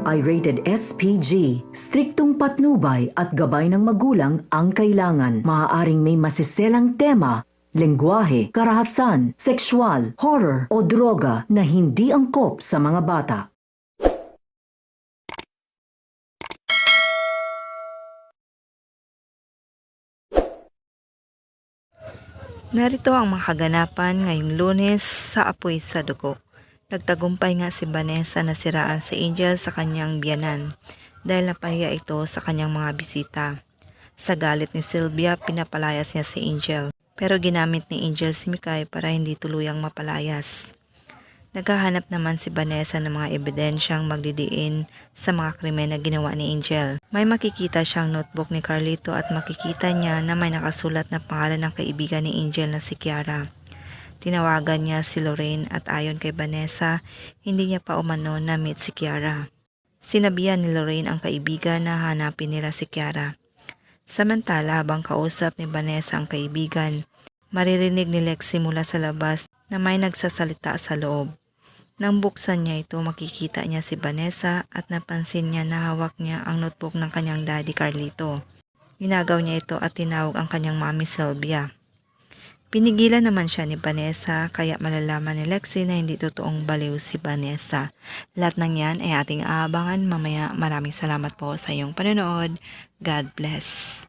ay rated SPG. Striktong patnubay at gabay ng magulang ang kailangan. Maaaring may masiselang tema, lengguwahe, karahasan, sexual, horror o droga na hindi angkop sa mga bata. Narito ang mga kaganapan ngayong Lunes sa Apoy sa Dugo. Nagtagumpay nga si Vanessa na siraan si Angel sa kanyang biyanan dahil napahiya ito sa kanyang mga bisita. Sa galit ni Sylvia, pinapalayas niya si Angel. Pero ginamit ni Angel si Mikay para hindi tuluyang mapalayas. Naghahanap naman si Vanessa ng mga ebidensyang magdidiin sa mga krimen na ginawa ni Angel. May makikita siyang notebook ni Carlito at makikita niya na may nakasulat na pangalan ng kaibigan ni Angel na si Kiara. Tinawagan niya si Lorraine at ayon kay Vanessa, hindi niya pa umano na-meet si Kiara. Sinabihan ni Lorraine ang kaibigan na hanapin nila si Kiara. Samantala habang kausap ni Vanessa ang kaibigan, maririnig ni Lexie mula sa labas na may nagsasalita sa loob. Nang buksan niya ito, makikita niya si Vanessa at napansin niya na hawak niya ang notebook ng kanyang daddy Carlito. Ginagaw niya ito at tinawag ang kanyang mami Sylvia. Pinigilan naman siya ni Vanessa kaya malalaman ni Lexie na hindi totoong baliw si Vanessa. Lahat ng yan ay ating aabangan mamaya. Maraming salamat po sa iyong panonood. God bless.